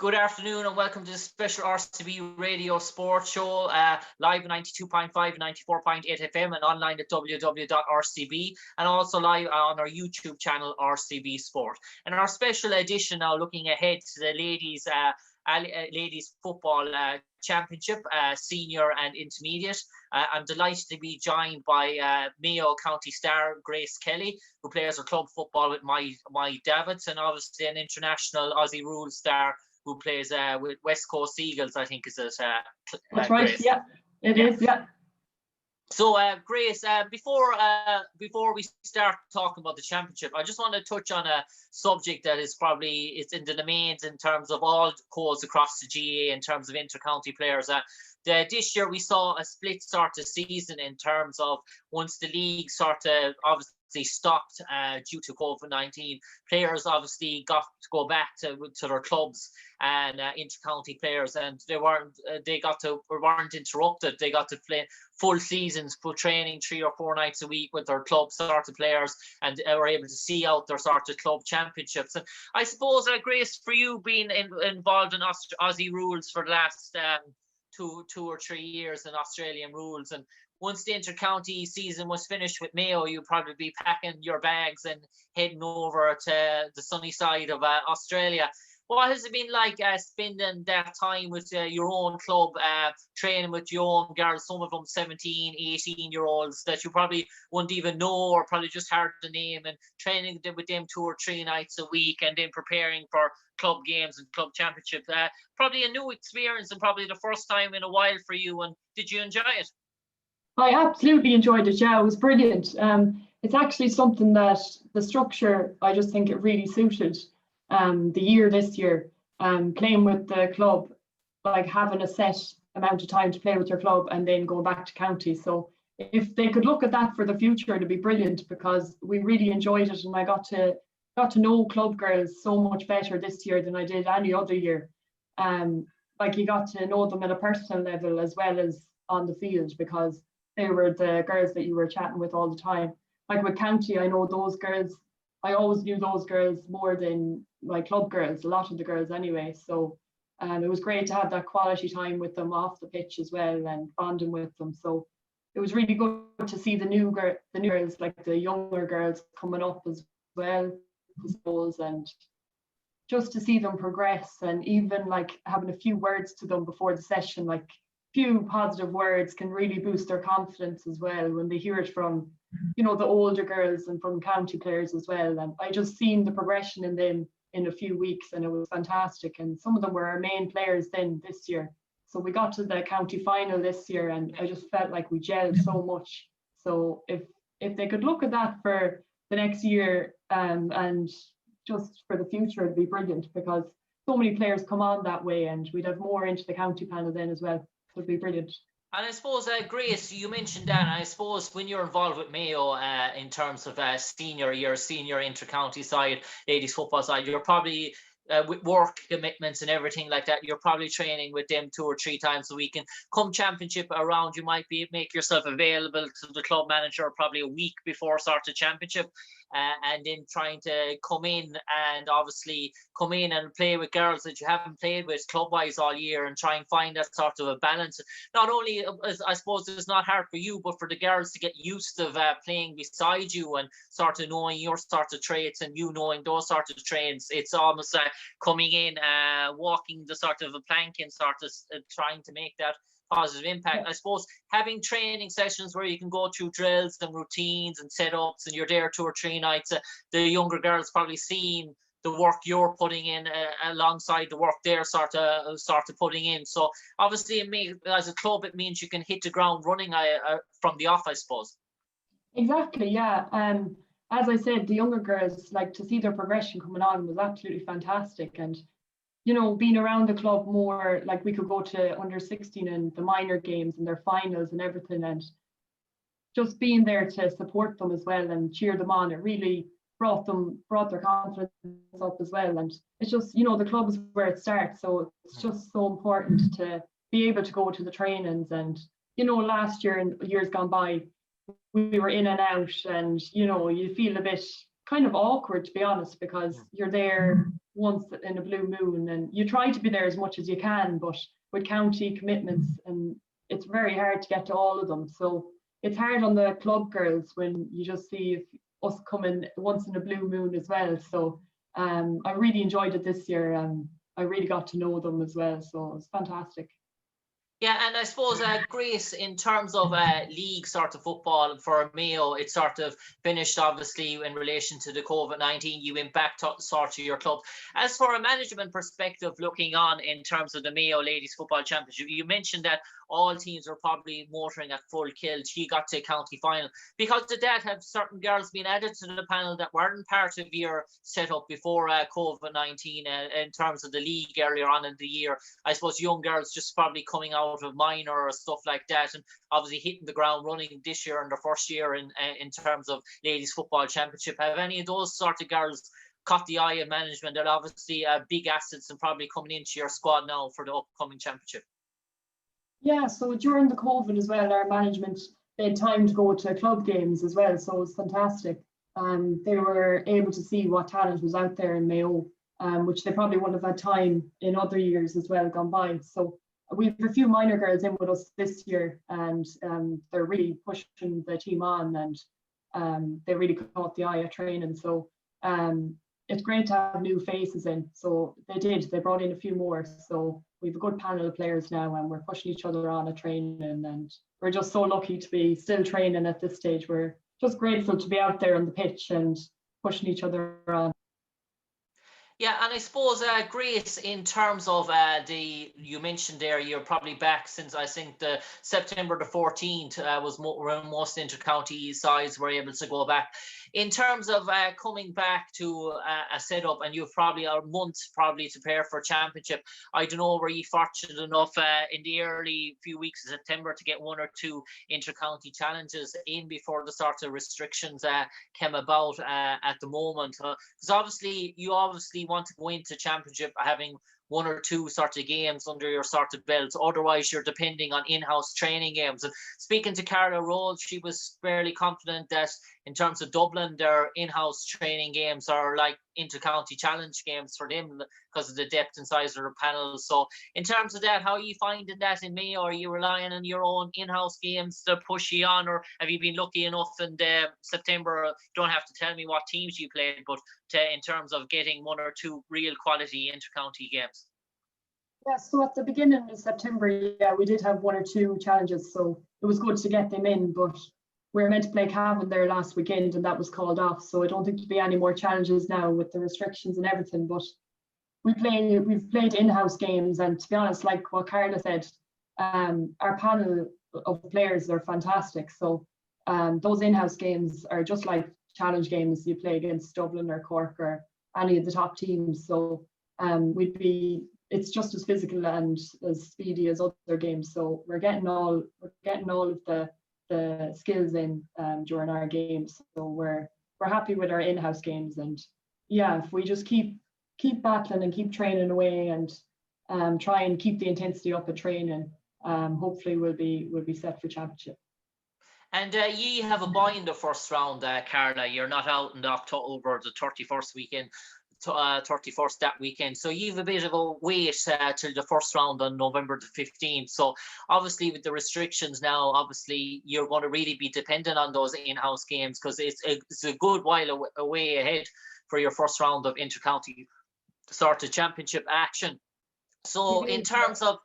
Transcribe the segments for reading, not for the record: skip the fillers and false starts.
Good afternoon and welcome to the special RCB Radio Sports Show, live at 92.5 and 94.8 FM and online at www.rcb and also live on our YouTube channel RCB Sport. And our special edition now looking ahead to the ladies football championship, senior and intermediate. I'm delighted to be joined by Mayo County star Grace Kelly, who plays her club football with my Davids, and obviously an international Aussie rules star who plays with West Coast Eagles, I think is it. That's right. Grace? Yeah, it is. Yeah. So, Grace, before we start talking about the championship, I just want to touch on a subject that is it's in the domains in terms of all codes across the GA in terms of intercounty players. This year we saw a split sort of season in terms of once the league sort of obviously stopped due to COVID-19, players obviously got to go back to their clubs and intercounty players, and they weren't interrupted. They got to play full seasons, full training 3 or 4 nights a week with their club sort of players, and were able to see out their sort of club championships. And I suppose, Grace, for you being involved in Aussie rules for the last 2 or 3 years in Australian rules, and once the intercounty season was finished with Mayo, you'd probably be packing your bags and heading over to the sunny side of Australia. What has it been like spending that time with your own club, training with your own girls, some of them 17, 18-year-olds that you probably wouldn't even know or probably just heard the name, and training with them 2 or 3 nights a week and then preparing for club games and club championships? Probably a new experience and probably the first time in a while for you. And did you enjoy it? I absolutely enjoyed it. Yeah, it was brilliant. It's actually something that the structure, I just think it really suited the year this year, playing with the club, like having a set amount of time to play with your club and then going back to county. So if they could look at that for the future, it'd be brilliant, because we really enjoyed it, and I got to know club girls so much better this year than I did any other year. Like you got to know them at a personal level as well as on the field, because they were the girls that you were chatting with all the time. Like with county, I know those girls. I always knew those girls more than my club girls, a lot of the girls anyway. So it was great to have that quality time with them off the pitch as well and bonding with them. So it was really good to see the new girls, like the younger girls coming up as well, I suppose, and just to see them progress, and even like having a few words to them before the session, like few positive words can really boost their confidence as well when they hear it from, the older girls and from county players as well. And I just seen the progression in them in a few weeks, and it was fantastic. And some of them were our main players then this year. So we got to the county final this year, and I just felt like we gelled so much. So if they could look at that for the next year, and just for the future, it'd be brilliant, because so many players come on that way, and we'd have more into the county panel then as well. Would be brilliant. And I suppose, Grace, you mentioned that, and I suppose when you're involved with Mayo in terms of senior intercounty side, ladies football side, you're probably with work commitments and everything like that, you're probably training with them 2 or 3 times a week. And come championship around, you might make yourself available to the club manager probably a week before start of championship. And then trying to come in and play with girls that you haven't played with club-wise all year, and try and find that sort of a balance. Not only, I suppose, it's not hard for you, but for the girls to get used to playing beside you and sort of knowing your sort of traits and you knowing those sort of traits. It's almost coming in, walking the sort of a planking, sort of trying to make that positive impact. I suppose having training sessions where you can go through drills and routines and setups, and you're there 2 or 3 nights, the younger girls probably seeing the work you're putting in alongside the work they're sort of putting in. So obviously, as a club, it means you can hit the ground running from the off, I suppose. Exactly, yeah. As I said, the younger girls, like, to see their progression coming on was absolutely fantastic. And being around the club more, like we could go to under 16 and the minor games and their finals and everything, and just being there to support them as well and cheer them on, it really brought their confidence up as well. And it's just, the club is where it starts, so it's just so important to be able to go to the trainings. And last year and years gone by, we were in and out, and you feel a bit kind of awkward, to be honest, because you're there once in a blue moon, and you try to be there as much as you can, but with county commitments, and it's very hard to get to all of them. So it's hard on the club girls when you just see us coming once in a blue moon as well. So I really enjoyed it this year, and I really got to know them as well. So it was fantastic. Yeah, and I suppose, Grace, in terms of league sort of football for Mayo, it sort of finished obviously in relation to the COVID-19. You went back to sort of your club. As for a management perspective, looking on in terms of the Mayo Ladies Football Championship, you mentioned that all teams are probably motoring at full kill. She got to a county final. Because of that, have certain girls been added to the panel that weren't part of your setup before COVID-19 in terms of the league earlier on in the year? I suppose young girls just probably coming out of minor or stuff like that, and obviously hitting the ground running this year in their first year in terms of Ladies Football Championship. Have any of those sort of girls caught the eye of management that obviously big assets and probably coming into your squad now for the upcoming championship? Yeah, so during the COVID as well, our management, they had time to go to club games as well, so it was fantastic. They were able to see what talent was out there in Mayo, which they probably wouldn't have had time in other years as well gone by. So we have a few minor girls in with us this year, and they're really pushing the team on, and they really caught the eye of training. So it's great to have new faces in. So they brought in a few more. So we have a good panel of players now, and we're pushing each other on at training, and we're just so lucky to be still training at this stage. We're just grateful to be out there on the pitch and pushing each other on. Yeah, and I suppose, Grace, in terms of you mentioned there, you're probably back since I think the September the 14th was when most intercounty sides were able to go back. In terms of coming back to a setup, and you've probably a month probably to prepare for championship. I don't know, were you fortunate enough in the early few weeks of September to get one or two intercounty challenges in before the sort of restrictions came about at the moment? Because obviously you want to go into championship having one or two sort of games under your sort of belt. Otherwise, you're depending on in-house training games. And speaking to Carla Rhodes, she was fairly confident that in terms of Dublin, their in-house training games are like inter-county challenge games for them because of the depth and size of their panels. So in terms of that, how are you finding that in Mayo? Are you relying on your own in-house games to push you on, or have you been lucky enough in September? You don't have to tell me what teams you played, but in terms of getting one or two real quality inter-county games? Yeah, so at the beginning of September, yeah, we did have one or two challenges, so it was good to get them in, but we were meant to play Cavan there last weekend and that was called off, so I don't think there'll be any more challenges now with the restrictions and everything. But we've played in-house games, and to be honest, like what Carla said, our panel of players are fantastic. So those in-house games are just like challenge games you play against Dublin or Cork or any of the top teams. So it's just as physical and as speedy as other games. So we're getting all of the skills in during our games. So we're happy with our in-house games, and yeah, if we just keep battling and keep training away and try and keep the intensity up at training, hopefully we'll be set for championship. And ye have a bye in the first round, Carla. You're not out in October, the 31st weekend. 31st that weekend, so you've a bit of a wait till the first round on November the 15th. So obviously with the restrictions now, obviously you're going to really be dependent on those in-house games, because it's a good while away ahead for your first round of intercounty sort of championship action. So in terms of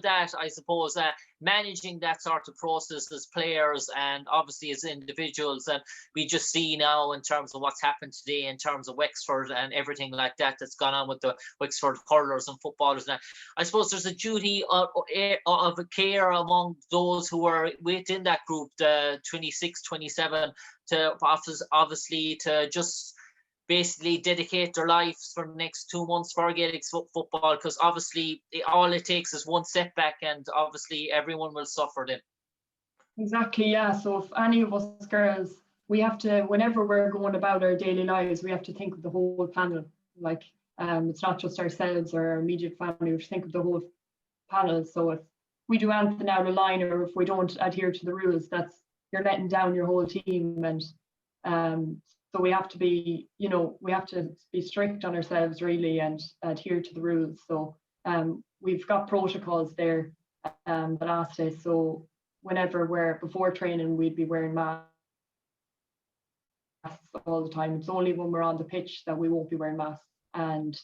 that, I suppose managing that sort of process as players and obviously as individuals, and we just see now in terms of what's happened today in terms of Wexford and everything like that's gone on with the Wexford hurlers and footballers. Now, I suppose there's a duty of care among those who are within that group, the 26, 27, to obviously to just basically dedicate their lives for the next 2 months for Gaelic football, because obviously all it takes is one setback and obviously everyone will suffer then. Exactly, yeah. So if any of us girls, we have to, whenever we're going about our daily lives, we have to think of the whole panel. Like it's not just ourselves or our immediate family, we have to think of the whole panel. So if we do anything out of line, or if we don't adhere to the rules, you're letting down your whole team. And So we have to be, we have to be strict on ourselves really and adhere to the rules. So we've got protocols there that asked us. So whenever before training, we'd be wearing masks all the time. It's only when we're on the pitch that we won't be wearing masks. And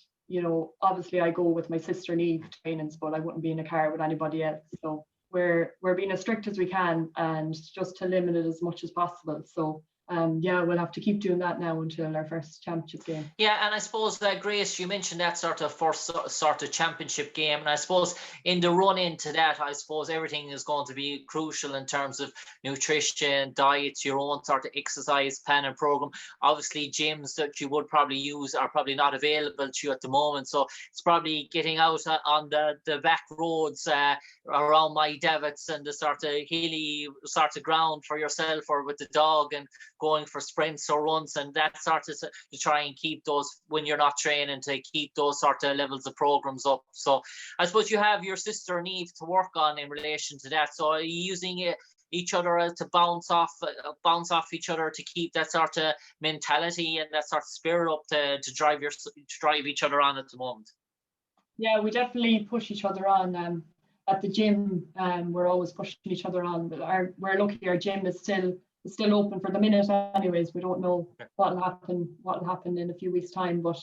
obviously I go with my sister Neve to trainings, but I wouldn't be in a car with anybody else. So we're being as strict as we can and just to limit it as much as possible. So we'll have to keep doing that now until our first championship game. Yeah, and I suppose Grace, you mentioned that sort of first sort of championship game, and I suppose in the run into that, I suppose everything is going to be crucial in terms of nutrition, diets, your own sort of exercise plan and program. Obviously, gyms that you would probably use are probably not available to you at the moment, so it's probably getting out on the back roads around my Davits and the sort of hilly sort of ground for yourself or with the dog and going for sprints or runs and that sort of to try and keep those when you're not training, to keep those sort of levels of programs up. So I suppose you have your sister Neve to work on in relation to that. So are you using each other to bounce off each other to keep that sort of mentality and that sort of spirit up to drive each other on at the moment? Yeah, we definitely push each other on. At the gym, we're always pushing each other on. But we're lucky our gym is still open for the minute anyways. We don't know what'll happen in a few weeks' time, but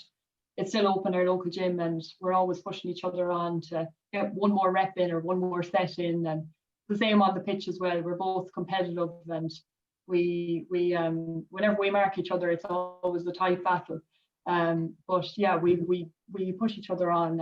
it's still open, our local gym, and we're always pushing each other on to get one more rep in or one more set in. And the same on the pitch as well. We're both competitive, and we whenever we mark each other, it's always a tight battle. But yeah, we push each other on,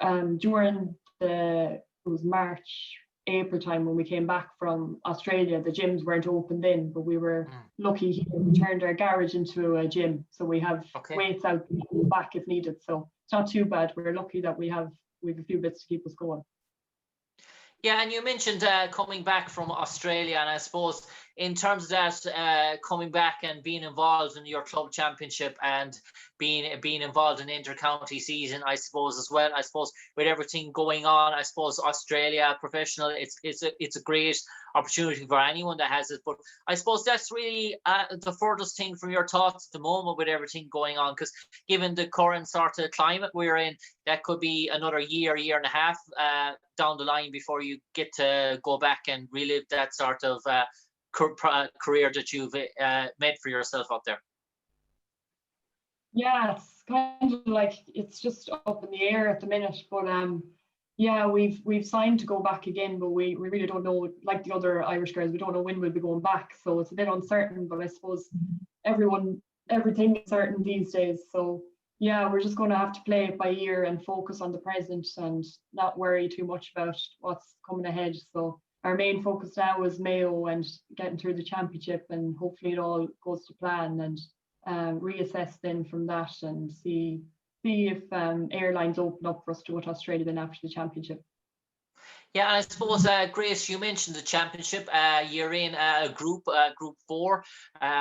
and during it was March, April time when we came back from Australia, the gyms weren't open then, but we were lucky here. We turned our garage into a gym, so we have weights out the back if needed. So it's not too bad. We're lucky that we have a few bits to keep us going. Yeah, and you mentioned coming back from Australia, and I suppose in terms of that, coming back and being involved in your club championship and being involved in intercounty season, I suppose as well. I suppose with everything going on, I suppose Australia professional, it's a great opportunity for anyone that has it. But I suppose that's really the furthest thing from your thoughts at the moment with everything going on, because given the current sort of climate we're in, that could be another year and a half down the line before you get to go back and relive that sort of career that you've made for yourself out there. Yeah, it's kind of like it's just up in the air at the minute, but yeah, we've signed to go back again, but we really don't know, like the other Irish girls, we don't know when we'll be going back, so it's a bit uncertain. But I suppose everything is certain these days, so yeah, we're just going to have to play it by ear and focus on the present and not worry too much about what's coming ahead. So our main focus now is Mayo and getting through the championship, and hopefully it all goes to plan, and reassess then from that and see if airlines open up for us to go to Australia then after the championship. Yeah, and I suppose, Grace, you mentioned the championship. You're in group 4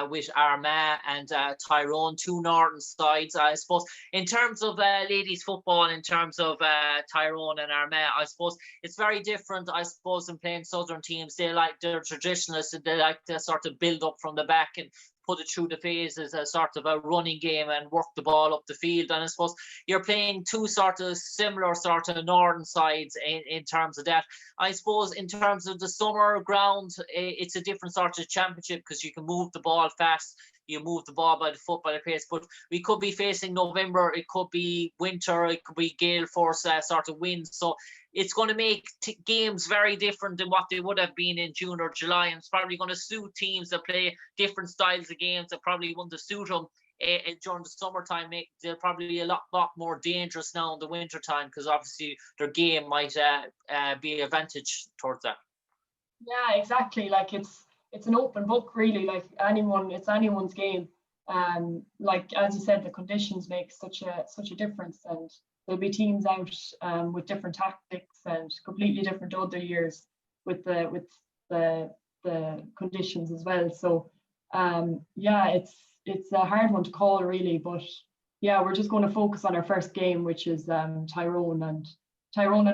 with Armagh and Tyrone, 2 northern sides. I suppose in terms of ladies football, in terms of Tyrone and Armagh, I suppose it's very different. I suppose in playing southern teams, they're traditionalists and they like to sort of build up from the back and put it through the phases, a sort of a running game and work the ball up the field. And I suppose you're playing 2 sort of similar sort of northern sides in terms of that. I suppose in terms of the summer ground, it's a different sort of championship because you can move the ball fast. You move the ball by the foot, by the pace. But we could be facing November. It could be winter. It could be gale force sort of winds. So it's going to make games very different than what they would have been in June or July. And it's probably going to suit teams that play different styles of games that probably wouldn't suit them during the summertime. They're probably a lot more dangerous now in the winter time because obviously their game might be an advantage towards that. Yeah, exactly. Like it's an open book, really. Like it's anyone's game. Like as you said, the conditions make such a difference, and there'll be teams out with different tactics and completely different other years with the conditions as well. So yeah, it's a hard one to call really, but yeah, we're just going to focus on our first game, which is Tyrone and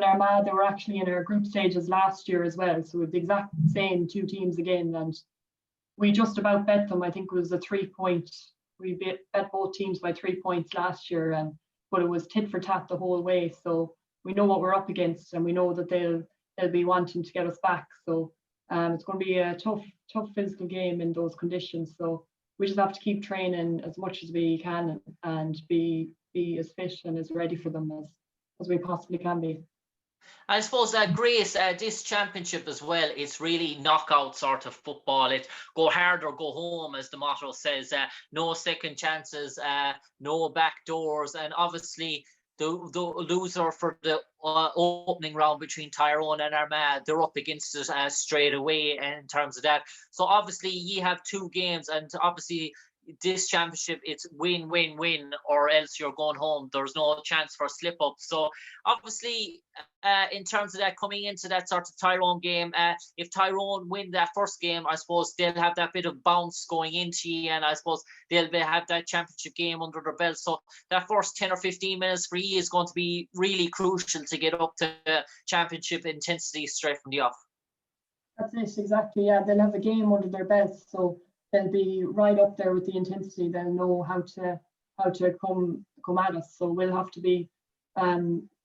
Armagh. They were actually in our group stages last year as well, so it's the exact same 2 teams again, and we just about bet them. I think it was a 3-point. We bet both teams by 3 points last year, but it was tit for tat the whole way. So we know what we're up against, and we know that they'll be wanting to get us back. So it's going to be a tough physical game in those conditions. So we just have to keep training as much as we can and be as fit and as ready for them as we possibly can be. I suppose Grace, this championship as well, it's really knockout sort of football. It's go hard or go home, as the motto says. No second chances, no back doors, and obviously the loser for the opening round between Tyrone and Armagh, they're up against it straight away in terms of that. So obviously you have 2 games, and obviously this championship, it's win, win, win, or else you're going home. There's no chance for slip up. So obviously, in terms of that, coming into that sort of Tyrone game, if Tyrone win that first game, I suppose they'll have that bit of bounce going into you, and I suppose they'll have that championship game under their belt. So that first 10 or 15 minutes for you is going to be really crucial to get up to championship intensity straight from the off. That's it, exactly. Yeah, they'll have a game under their belts, so they'll be right up there with the intensity. They'll know how to come at us. So we'll have to be,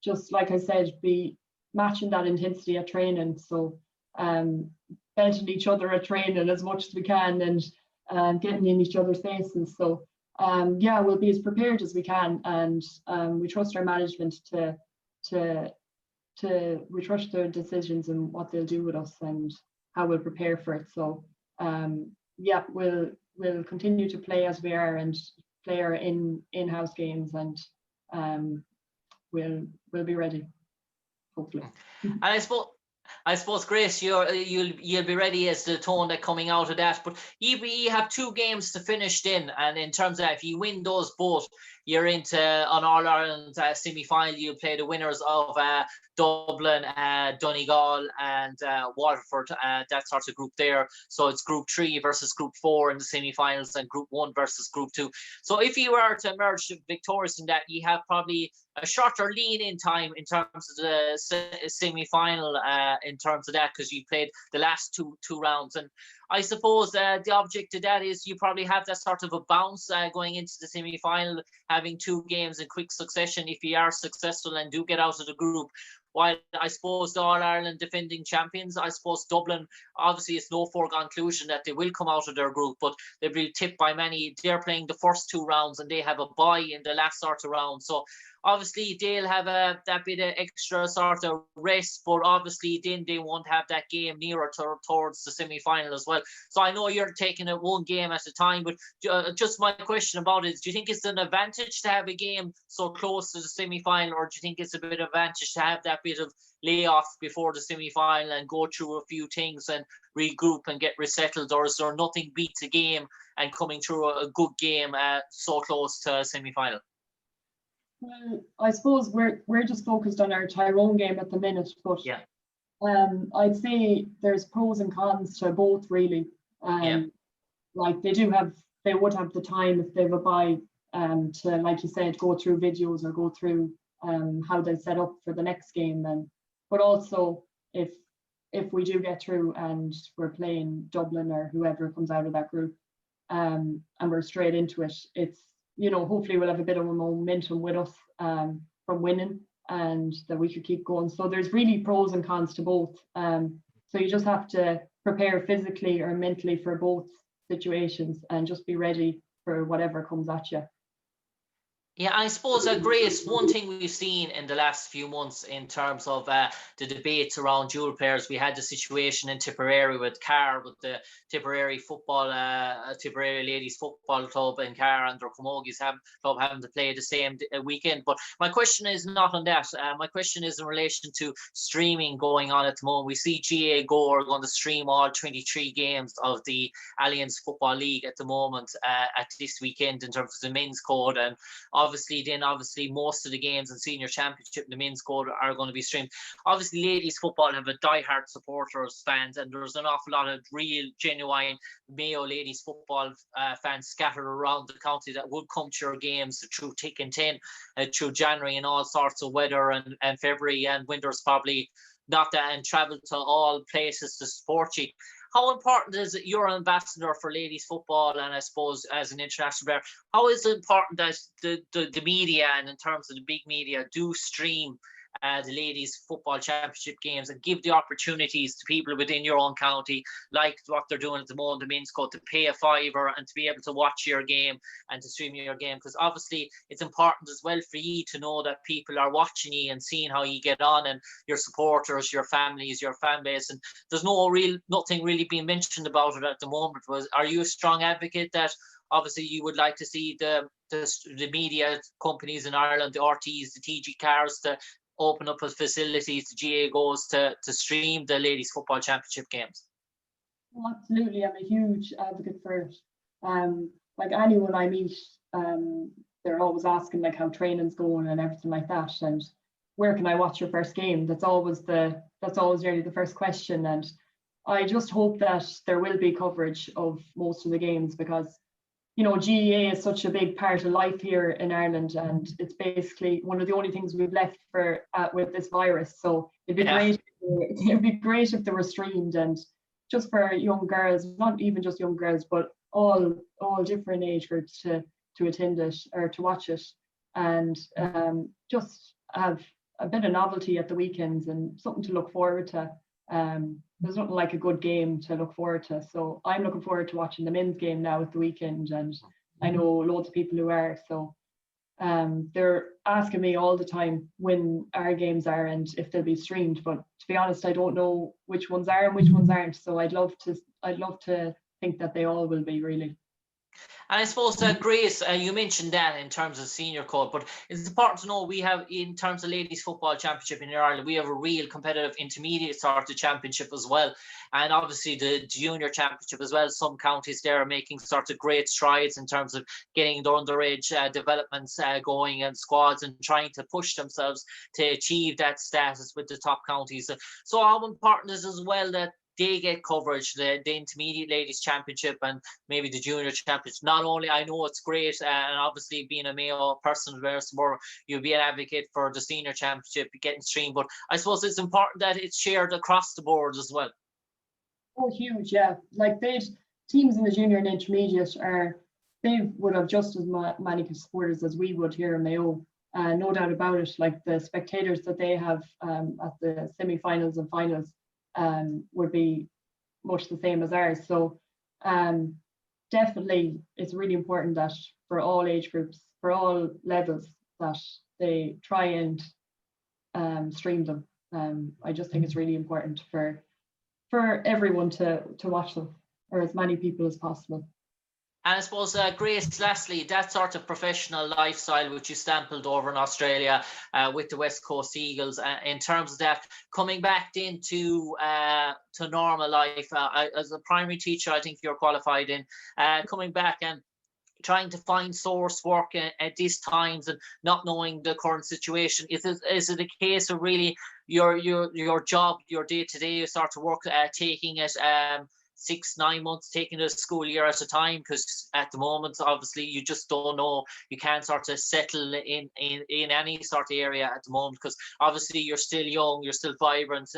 just like I said, be matching that intensity at training. So belting each other at training as much as we can, and getting in each other's faces. So yeah, we'll be as prepared as we can, and we trust our management we trust their decisions and what they'll do with us and how we'll prepare for it. So yeah, we'll continue to play as we are and play our in-house games, and we'll be ready, hopefully. And I suppose, Grace, you'll be ready as the tone that coming out of that. But you have 2 games to finish in, and in terms of that, if you win those both, you're into an All-Ireland semi-final. You play the winners of Dublin, Donegal, and Waterford. That sort of group there. So it's Group 3 versus Group 4 in the semi-finals, and Group 1 versus Group 2. So if you were to emerge victorious in that, you have probably a shorter lean-in time in terms of the semi-final, in terms of that, because you played the last two rounds. And I suppose the object of that is you probably have that sort of a bounce going into the semi-final, having 2 games in quick succession if you are successful and do get out of the group. While I suppose the All-Ireland defending champions, I suppose Dublin, obviously it's no foregone conclusion that they will come out of their group, but they'll be tipped by many. They're playing the first 2 rounds and they have a bye in the last sort of round. So obviously they'll have that bit of extra sort of rest, but obviously then they won't have that game nearer towards the semi-final as well. So I know you're taking it 1 game at a time, but just my question about it is, do you think it's an advantage to have a game so close to the semi-final, or do you think it's a bit of advantage to have that bit of layoff before the semi-final and go through a few things and regroup and get resettled, or is there nothing beats a game and coming through a good game so close to a semi-final? Well, I suppose we're just focused on our Tyrone game at the minute, but yeah, I'd say there's pros and cons to both, really. Like they would have the time if they have a bye to, like you said, go through videos or go through how they set up for the next game, but also if we do get through and we're playing Dublin or whoever comes out of that group, and we're straight into it, it's, hopefully we'll have a bit of a momentum with us from winning, and that we could keep going. So there's really pros and cons to both. So you just have to prepare physically or mentally for both situations and just be ready for whatever comes at you. Yeah, I suppose, Grace, one thing we've seen in the last few months in terms of the debates around dual players, we had the situation in Tipperary with Carr, with the Tipperary Tipperary Ladies Football Club in Carr and their Camogies club having to play the same weekend. But my question is not on that. My question is in relation to streaming going on at the moment. We see GA Go are going to stream all 23 games of the Alliance Football League at the moment at this weekend in terms of the men's code, and obviously most of the games in senior championship in the men's code are going to be streamed. Obviously ladies football have a diehard supporters, fans, and there's an awful lot of real genuine Mayo ladies football fans scattered around the county that would come to your games through thick and thin, through January and all sorts of weather and February and winter's probably not that, and travel to all places to support you. how important is it? You're an ambassador for ladies football, and I suppose as an international player, how is it important that the media, and in terms of the big media, do stream the ladies football championship games and give the opportunities to people within your own county, like what they're doing at the moment, the Minsco, to pay a fiver and to be able to watch your game and to stream your game? Because obviously it's important as well for you to know that people are watching you and seeing how you get on, and your supporters, your families, your fan base. And there's nothing really being mentioned about it at the moment. Are you a strong advocate that obviously you would like to see the media companies in Ireland, the RTs, the TG cars, to open up facilities, the GA goes to stream the ladies football championship games? Well, absolutely, I'm a huge advocate for it. Like anyone I meet, they're always asking like how training's going and everything like that, and where can I watch your first game? That's always really the first question. And I just hope that there will be coverage of most of the games, because GEA is such a big part of life here in Ireland, and it's basically one of the only things we've left for with this virus. So it'd be great. It'd be great if they were streamed, and just for young girls, not even just young girls, but all different age groups to attend it or to watch it, and just have a bit of novelty at the weekends and something to look forward to. There's nothing like a good game to look forward to. So I'm looking forward to watching the men's game now at the weekend, and I know loads of people who are. So they're asking me all the time when our games are and if they'll be streamed. But to be honest, I don't know which ones are and which ones aren't. So I'd love to think that they all will be, really. And I suppose, Grace, you mentioned that in terms of senior code, but it's important to know we have, in terms of ladies football championship in Ireland, we have a real competitive intermediate sort of championship as well. And obviously the junior championship as well. Some counties there are making sort of great strides in terms of getting the underage developments going, and squads, and trying to push themselves to achieve that status with the top counties. So how important is as well that they get coverage, the intermediate ladies championship and maybe the junior championship? Not only, I know it's great, and obviously being a Mayo person, you'll be an advocate for the senior championship getting streamed, but I suppose it's important that it's shared across the board as well. Oh, huge, yeah. Like teams in the junior and intermediate they would have just as many supporters as we would here in Mayo. No doubt about it. Like the spectators that they have at the semi-finals and finals would be much the same as ours. So definitely it's really important that for all age groups, for all levels, that they try and stream them. I just think it's really important for everyone to watch them, or as many people as possible. And I suppose, Grace, lastly, that sort of professional lifestyle which you sampled over in Australia with the West Coast Eagles, in terms of that, coming back into to normal life, as a primary teacher, I think you're qualified in, coming back and trying to find source work at these times and not knowing the current situation. Is it a case of really your job, your day-to-day sort of work, taking it 6-9 months, taking a school year at a time? Because at the moment, obviously, you just don't know. You can't sort of settle in any sort of area at the moment, because obviously you're still young, you're still vibrant,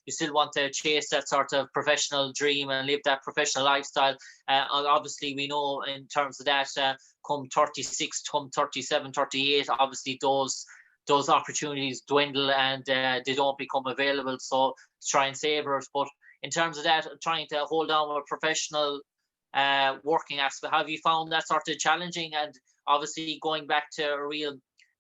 you still want to chase that sort of professional dream and live that professional lifestyle. Obviously, we know in terms of that, come 36, come 37, 38, obviously those opportunities dwindle and they don't become available. So try and savor it. But in terms of that, trying to hold on with a professional working aspect, have you found that sort of challenging? And obviously going back to a real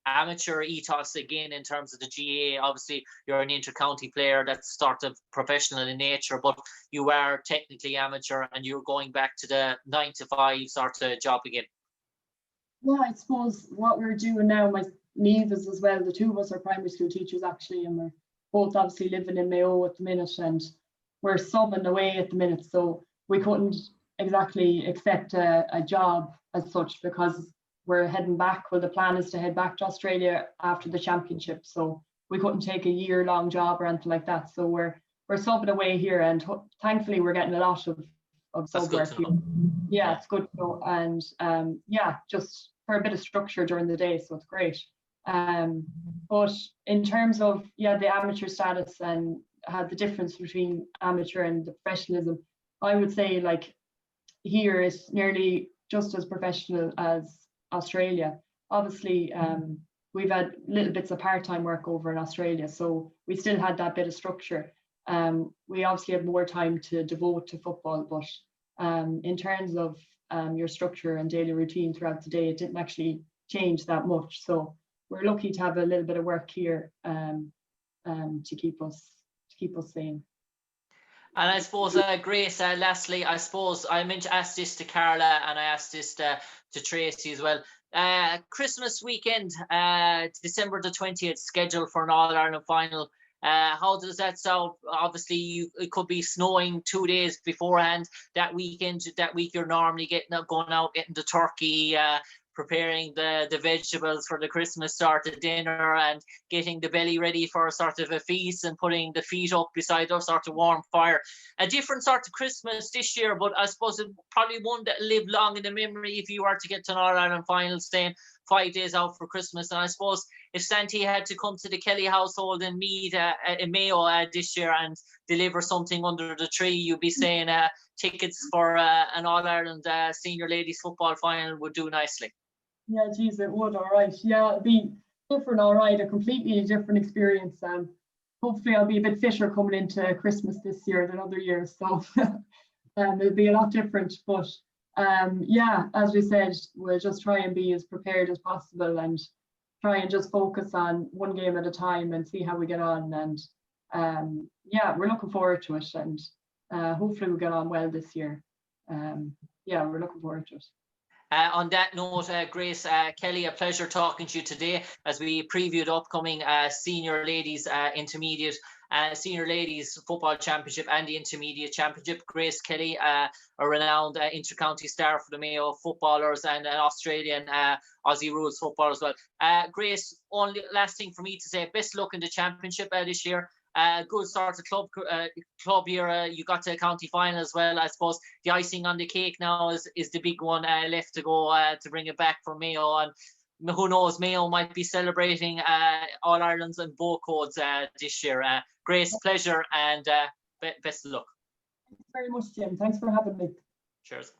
amateur ethos again in terms of the GA, obviously you're an intercounty player that's sort of professional in nature, but you are technically amateur and you're going back to the 9-to-5 sort of job again. Well, I suppose what we're doing now, my Niamh is as well, the two of us are primary school teachers actually, and we're both obviously living in Mayo at the minute, and we're subbing away at the minute, so we couldn't exactly expect a job as such, because we're heading back. Well, the plan is to head back to Australia after the championship, so we couldn't take a year-long job or anything like that. So we're subbing away here, and thankfully we're getting a lot of sub work here. Yeah, it's good to know. And yeah, just for a bit of structure during the day, so it's great. But in terms of the amateur status and the difference between amateur and the professionalism, I would say like here is nearly just as professional as Australia. Obviously, we've had little bits of part-time work over in Australia, so we still had that bit of structure. We obviously had more time to devote to football, but in terms of your structure and daily routine throughout the day, it didn't actually change that much. So we're lucky to have a little bit of work here to keep us sane. And I suppose, Grace, lastly, I suppose I meant to ask this to Carla and I asked this to Tracy as well. Christmas weekend, December the 20th, scheduled for an All-Ireland final. How does that sound? Obviously, it could be snowing 2 days beforehand. That week you're normally going out, getting the turkey, preparing the vegetables for the Christmas sort of dinner and getting the belly ready for a sort of a feast and putting the feet up beside a sort of warm fire. A different sort of Christmas this year, but I suppose it probably one that lived long in the memory if you were to get to an All-Ireland final, staying 5 days out for Christmas. And I suppose if Santi had to come to the Kelly household in Meath in Mayo this year and deliver something under the tree, you'd be saying tickets for an All-Ireland senior ladies football final would do nicely. Yeah, geez, it would, all right. Yeah, it'd be different, all right, a completely different experience. Hopefully I'll be a bit fitter coming into Christmas this year than other years, so it'll be a lot different. But yeah, as we said, we'll just try and be as prepared as possible and try and just focus on one game at a time and see how we get on. And yeah, we're looking forward to it, and hopefully we'll get on well this year. Yeah, we're looking forward to it. On that note, Grace, Kelly, a pleasure talking to you today as we preview the upcoming senior ladies intermediate senior ladies football championship and the intermediate championship. Grace Kelly, a renowned intercounty star for the Mayo footballers and an Australian Aussie rules footballer as well. Grace, only last thing for me to say, best luck in the championship this year. Good sort of club year. You got to a county final as well. I suppose the icing on the cake now is the big one left to go to bring it back for Mayo. And who knows, Mayo might be celebrating All Irelands and both codes this year. Grace, pleasure and best of luck. Thanks very much, Jim. Thanks for having me. Cheers.